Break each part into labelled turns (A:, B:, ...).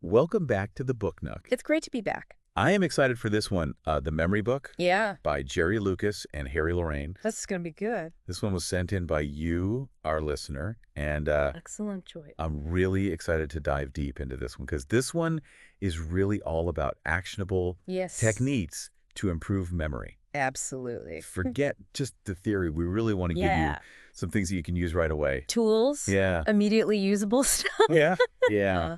A: welcome back to the Book Nook.
B: It's great to be back.
A: I am excited for this one, The Memory Book
B: Yeah.
A: by Jerry Lucas and Harry Lorayne.
B: This is going to be good.
A: This one was sent in by you, our listener, and
B: Excellent choice.
A: I'm really excited to dive deep into this one because this one is really all about actionable techniques to improve memory.
B: Absolutely.
A: Forget just the theory. We really want to give you some things that you can use right away.
B: Tools.
A: Yeah.
B: Immediately usable stuff.
A: Yeah. Yeah.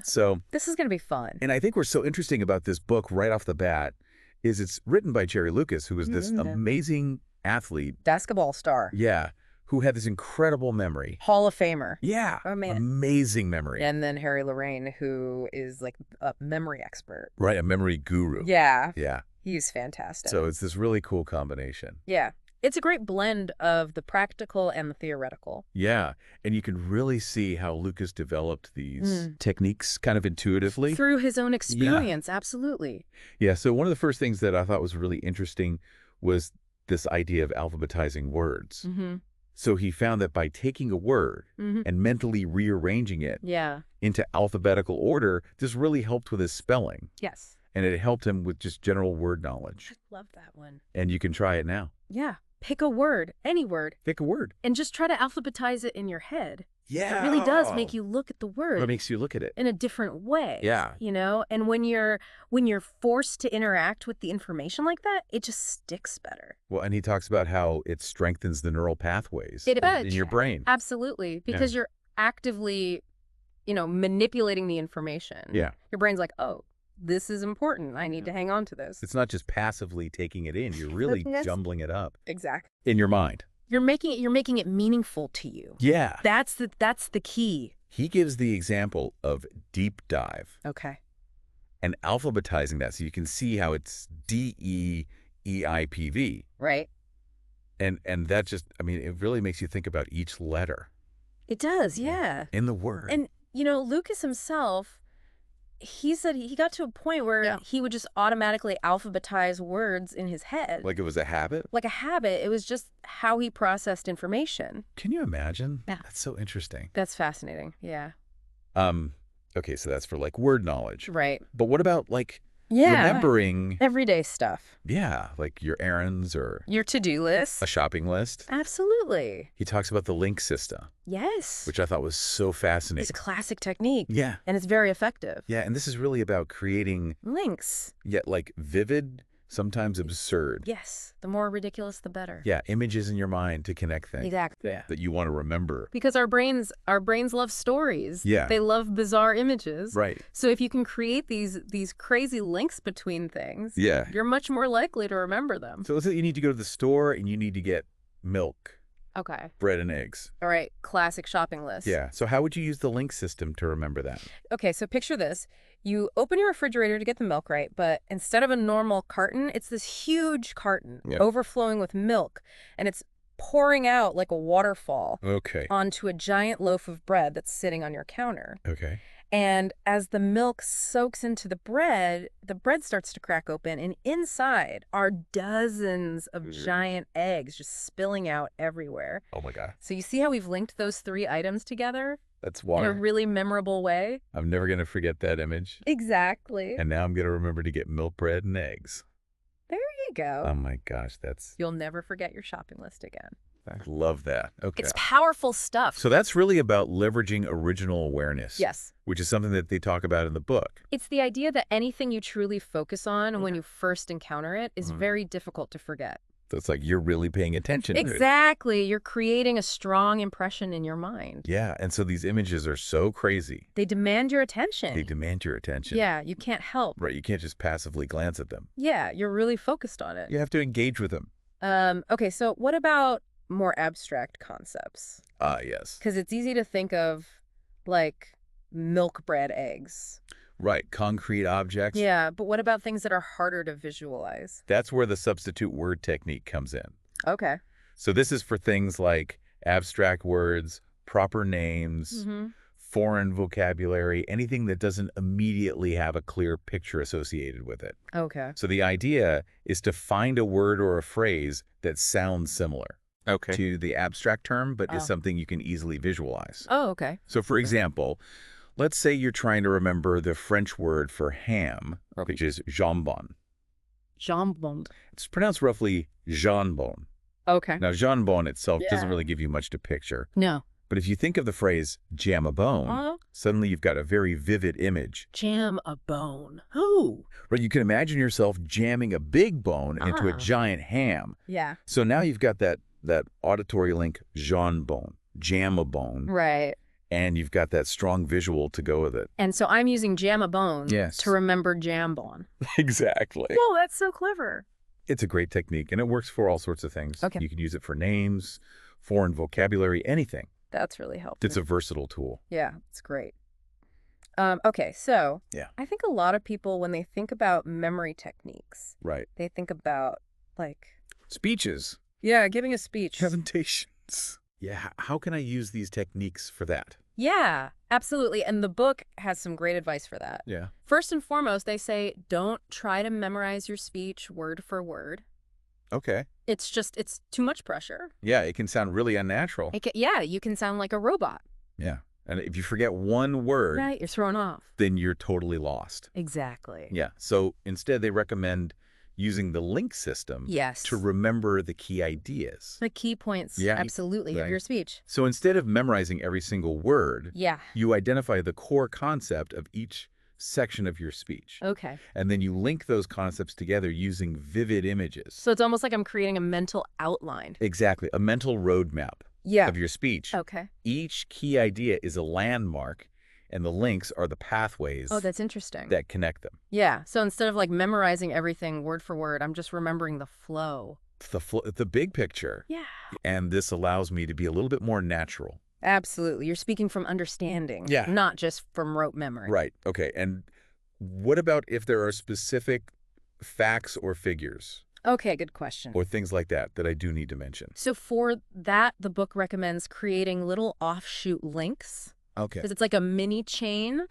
A: So
B: this is going to be fun.
A: And I think what's so interesting about this book right off the bat is it's written by Jerry Lucas, who is this amazing athlete.
B: Basketball star.
A: Yeah. Who had this incredible memory.
B: Hall of Famer.
A: Yeah.
B: Oh, man.
A: Amazing memory.
B: And then Harry Lorayne, who is like a memory expert.
A: Right. A memory guru.
B: Yeah.
A: Yeah.
B: He's fantastic.
A: So it's this really cool combination.
B: Yeah. It's a great blend of the practical and the theoretical.
A: Yeah. And you can really see how Lucas developed these techniques kind of intuitively.
B: Through his own experience, absolutely.
A: Yeah. So one of the first things that I thought was really interesting was this idea of alphabetizing words. So he found that by taking a word and mentally rearranging it into alphabetical order, this really helped with his spelling.
B: Yes.
A: And it helped him with just general word knowledge.
B: I love that one.
A: And you can try it now.
B: Yeah. Pick a word, any word.
A: Pick a word.
B: And just try to alphabetize it in your head.
A: Yeah.
B: It really does make you look at the word.
A: It makes you look at it
B: in a different way.
A: Yeah.
B: You know, and when you're forced to interact with the information like that, it just sticks better.
A: Well, and he talks about how it strengthens the neural pathways in your brain.
B: Absolutely. Because you're actively, manipulating the information.
A: Yeah.
B: Your brain's like, oh, this is important. I need to hang on to this.
A: It's not just passively taking it in. You're really jumbling it up.
B: Exactly.
A: In your mind.
B: You're making it meaningful to you.
A: Yeah.
B: That's the key.
A: He gives the example of deep dive.
B: Okay.
A: And alphabetizing that so you can see how it's DEEIPV.
B: Right.
A: And that just, it really makes you think about each letter.
B: It does, yeah.
A: In the word.
B: And, Lucas himself, he said he got to a point where he would just automatically alphabetize words in his head.
A: Like it was a habit?
B: Like a habit. It was just how he processed information.
A: Can you imagine?
B: Yeah.
A: That's so interesting.
B: That's fascinating. Yeah.
A: Okay, so that's for like word knowledge.
B: Right.
A: But what about remembering
B: everyday stuff?
A: Yeah, like your errands or
B: your to-do list.
A: A shopping list.
B: Absolutely.
A: He talks about the link system.
B: Yes.
A: Which I thought was so fascinating.
B: It's a classic technique.
A: Yeah.
B: And it's very effective.
A: Yeah, and this is really about creating
B: links.
A: Yet vivid, sometimes absurd.
B: Yes. The more ridiculous, the better.
A: Yeah, images in your mind to connect things.
B: Exactly.
A: Yeah. That you want to remember.
B: Because our brains love stories.
A: Yeah.
B: They love bizarre images.
A: Right.
B: So if you can create these crazy links between things, you're much more likely to remember them.
A: So let's say you need to go to the store and you need to get milk.
B: Okay.
A: Bread and eggs.
B: All right. Classic shopping list.
A: Yeah. So how would you use the link system to remember that?
B: Okay. So picture this. You open your refrigerator to get the milk, right? But instead of a normal carton, it's this huge carton overflowing with milk. And it's pouring out like a waterfall onto a giant loaf of bread that's sitting on your counter.
A: Okay.
B: And as the milk soaks into the bread starts to crack open, and inside are dozens of giant eggs just spilling out everywhere.
A: Oh my God.
B: So you see how we've linked those three items together?
A: That's water.
B: In a really memorable way.
A: I'm never going to forget that image.
B: Exactly.
A: And now I'm going to remember to get milk, bread, and eggs.
B: There you go.
A: Oh my gosh,
B: You'll never forget your shopping list again.
A: I love that. Okay.
B: It's powerful stuff.
A: So that's really about leveraging original awareness.
B: Yes.
A: Which is something that they talk about in the book.
B: It's the idea that anything you truly focus on when you first encounter it is very difficult to forget.
A: So it's like you're really paying attention
B: Exactly. You're creating a strong impression in your mind.
A: Yeah. And so these images are so crazy.
B: They demand your attention.
A: They demand your attention.
B: Yeah. You can't help.
A: Right. You can't just passively glance at them.
B: Yeah. You're really focused on it.
A: You have to engage with them.
B: Okay. So what about more abstract concepts?
A: Yes.
B: Because it's easy to think of like milk, bread, eggs.
A: Right. Concrete objects.
B: Yeah. But what about things that are harder to visualize?
A: That's where the substitute word technique comes in.
B: Okay.
A: So this is for things like abstract words, proper names, foreign vocabulary, anything that doesn't immediately have a clear picture associated with it.
B: Okay.
A: So the idea is to find a word or a phrase that sounds similar to the abstract term, but is something you can easily visualize.
B: Oh, okay.
A: So for example, Let's say you're trying to remember the French word for ham, which is jambon.
B: Jambon.
A: It's pronounced roughly jambon.
B: Okay.
A: Now, jambon itself doesn't really give you much to picture.
B: No.
A: But if you think of the phrase jam a bone, suddenly you've got a very vivid image.
B: Jam a bone. Who?
A: Right, you can imagine yourself jamming a big bone into a giant ham.
B: Yeah.
A: So now you've got that auditory link, jambon, jam a bone.
B: Right.
A: And you've got that strong visual to go with it.
B: And so I'm using jam a bone to remember jambon.
A: Exactly.
B: Whoa, that's so clever.
A: It's a great technique, and it works for all sorts of things.
B: Okay.
A: You can use it for names, foreign vocabulary, anything.
B: That's really helpful.
A: It's a versatile tool.
B: Yeah, it's great. Okay, so I think a lot of people, when they think about memory techniques, they think about, like...
A: speeches.
B: Yeah, giving a speech.
A: Presentations. Yeah, how can I use these techniques for that?
B: Yeah, absolutely. And the book has some great advice for that.
A: Yeah.
B: First and foremost, they say, don't try to memorize your speech word for word.
A: Okay.
B: It's too much pressure.
A: Yeah, it can sound really unnatural.
B: You can sound like a robot.
A: Yeah. And if you forget one word,
B: right, you're thrown off.
A: Then you're totally lost.
B: Exactly.
A: Yeah. So instead, they recommend using the link system to remember the key ideas.
B: The key points, absolutely, of your speech.
A: So instead of memorizing every single word, you identify the core concept of each section of your speech.
B: Okay.
A: And then you link those concepts together using vivid images.
B: So it's almost like I'm creating a mental outline.
A: Exactly. A mental roadmap of your speech.
B: Okay.
A: Each key idea is a landmark, and the links are the pathways.
B: Oh, that's interesting.
A: That connect them.
B: Yeah. So instead of like memorizing everything word for word, I'm just remembering the flow.
A: The big picture.
B: Yeah.
A: And this allows me to be a little bit more natural.
B: Absolutely. You're speaking from understanding, not just from rote memory.
A: Right. Okay. And what about if there are specific facts or figures?
B: Okay, good question.
A: Or things like that I do need to mention.
B: So for that, the book recommends creating little offshoot links.
A: Okay.
B: Because it's like a mini chain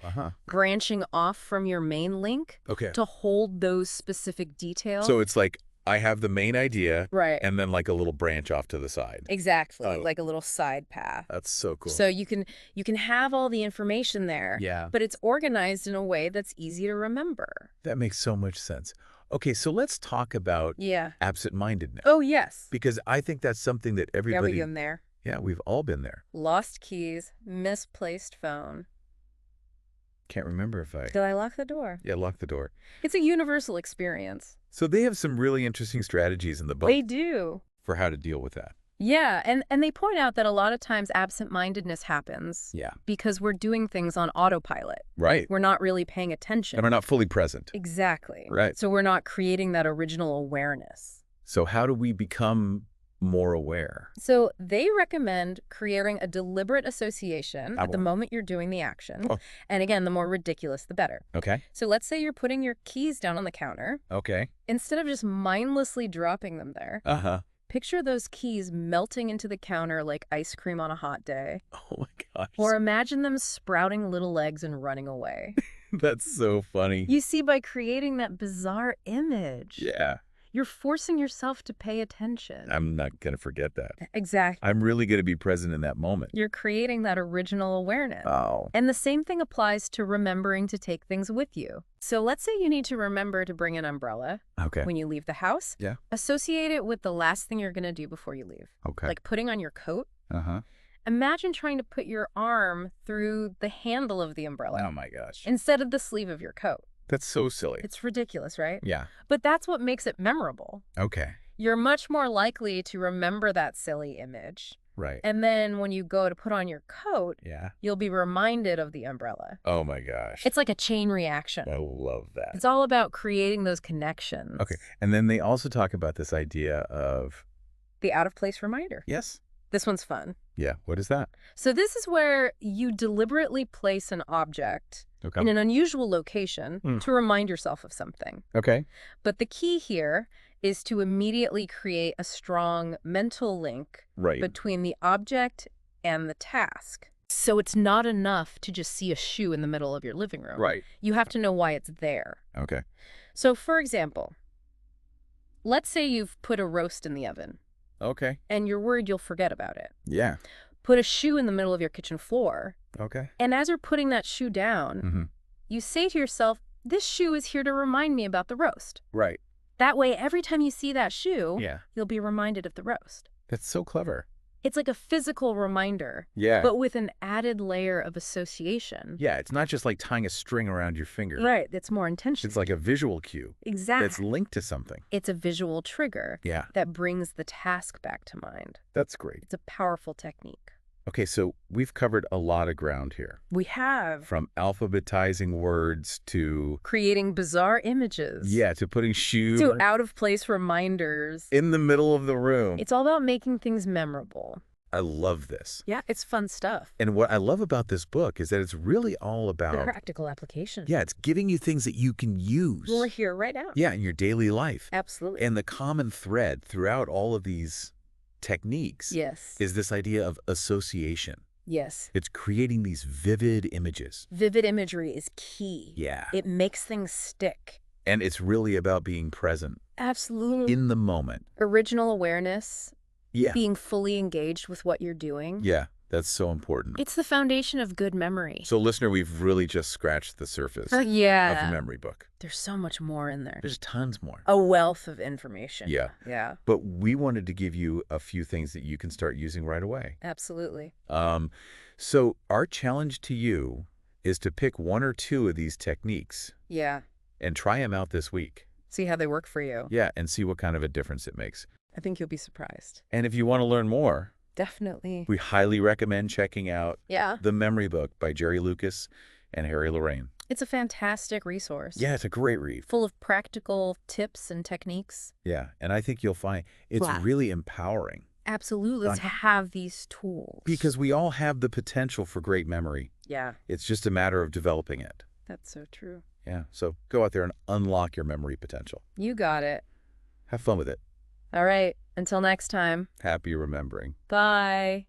B: branching off from your main link to hold those specific details.
A: So it's like I have the main idea,
B: right,
A: and then like a little branch off to the side.
B: Exactly, like a little side path.
A: That's so cool.
B: So you can have all the information there, but it's organized in a way that's easy to remember.
A: That makes so much sense. Okay, so let's talk about absent-mindedness.
B: Oh, yes.
A: Because I think that's something that everybody...
B: we've been there.
A: Yeah, we've all been there.
B: Lost keys, misplaced phone.
A: Can't remember if I...
B: Did I lock the door?
A: Yeah, lock the door.
B: It's a universal experience.
A: So they have some really interesting strategies in the book.
B: They do.
A: For how to deal with that.
B: Yeah, and they point out that a lot of times absent-mindedness happens because we're doing things on autopilot.
A: Right.
B: We're not really paying attention.
A: And we're not fully present.
B: Exactly.
A: Right.
B: So we're not creating that original awareness.
A: So how do we become more aware?
B: So they recommend creating a deliberate association at the moment you're doing the action. And again, the more ridiculous, the better.
A: Okay.
B: So let's say you're putting your keys down on the counter.
A: Okay.
B: Instead of just mindlessly dropping them there. Picture those keys melting into the counter like ice cream on a hot day.
A: Oh my gosh.
B: Or imagine them sprouting little legs and running away.
A: That's so funny.
B: You see, by creating that bizarre image.
A: Yeah.
B: You're forcing yourself to pay attention.
A: I'm not going to forget that.
B: Exactly.
A: I'm really going to be present in that moment.
B: You're creating that original awareness.
A: Oh.
B: And the same thing applies to remembering to take things with you. So let's say you need to remember to bring an umbrella when you leave the house.
A: Yeah.
B: Associate it with the last thing you're going to do before you leave.
A: Okay.
B: Like putting on your coat. Imagine trying to put your arm through the handle of the umbrella.
A: Oh my gosh.
B: Instead of the sleeve of your coat.
A: That's so silly.
B: It's ridiculous, right?
A: Yeah.
B: But that's what makes it memorable.
A: Okay.
B: You're much more likely to remember that silly image.
A: Right.
B: And then when you go to put on your coat, you'll be reminded of the umbrella.
A: Oh my gosh.
B: It's like a chain reaction.
A: I love that.
B: It's all about creating those connections.
A: Okay. And then they also talk about this idea of...
B: the out-of-place reminder.
A: Yes.
B: This one's fun.
A: Yeah. What is that?
B: So this is where you deliberately place an object in an unusual location to remind yourself of something.
A: Okay.
B: But the key here is to immediately create a strong mental link between the object and the task. So it's not enough to just see a shoe in the middle of your living room.
A: Right.
B: You have to know why it's there.
A: Okay.
B: So for example, let's say you've put a roast in the oven.
A: Okay.
B: And you're worried you'll forget about it.
A: Yeah.
B: Put a shoe in the middle of your kitchen floor.
A: Okay.
B: And as you're putting that shoe down, you say to yourself, this shoe is here to remind me about the roast.
A: Right.
B: That way, every time you see that shoe,
A: Yeah.
B: you'll be reminded of the roast.
A: That's so clever.
B: It's like a physical reminder,
A: Yeah.
B: but with an added layer of association.
A: Yeah, it's not just like tying a string around your finger.
B: Right, it's more intentional.
A: It's like a visual cue.
B: Exactly.
A: That's linked to something.
B: It's a visual trigger.
A: Yeah.
B: That brings the task back to mind.
A: That's great.
B: It's a powerful technique.
A: Okay, so we've covered a lot of ground here.
B: We have.
A: From alphabetizing words to...
B: creating bizarre images.
A: Yeah, to putting shoes...
B: to out-of-place reminders.
A: in the middle of the room.
B: It's all about making things memorable.
A: I love this.
B: Yeah, it's fun stuff.
A: And what I love about this book is that it's really all about...
B: the practical application.
A: Yeah, it's giving you things that you can use.
B: We're here right now.
A: Yeah, in your daily life.
B: Absolutely.
A: And the common thread throughout all of these techniques is this idea of association.
B: Yes.
A: It's creating these vivid images.
B: Vivid imagery is key.
A: Yeah.
B: It makes things stick.
A: And it's really about being present.
B: Absolutely.
A: In the moment.
B: Original awareness.
A: Yeah.
B: Being fully engaged with what you're doing.
A: Yeah, that's so important.
B: It's the foundation of good memory.
A: So, listener, we've really just scratched the surface of a memory book.
B: There's so much more in there.
A: There's tons more.
B: A wealth of information.
A: Yeah.
B: Yeah.
A: But we wanted to give you a few things that you can start using right away.
B: Absolutely.
A: So our challenge to you is to pick one or two of these techniques.
B: Yeah.
A: And try them out this week.
B: See how they work for you.
A: Yeah, and see what kind of a difference it makes.
B: I think you'll be surprised.
A: And if you want to learn more,
B: definitely,
A: we highly recommend checking out The Memory Book by Jerry Lucas and Harry Lorayne.
B: It's a fantastic resource.
A: Yeah, it's a great read.
B: Full of practical tips and techniques.
A: Yeah, and I think you'll find it's really empowering.
B: Absolutely, to have these tools.
A: Because we all have the potential for great memory.
B: Yeah.
A: It's just a matter of developing it.
B: That's so true.
A: Yeah, so go out there and unlock your memory potential.
B: You got it.
A: Have fun with it.
B: All right. Until next time.
A: Happy remembering.
B: Bye.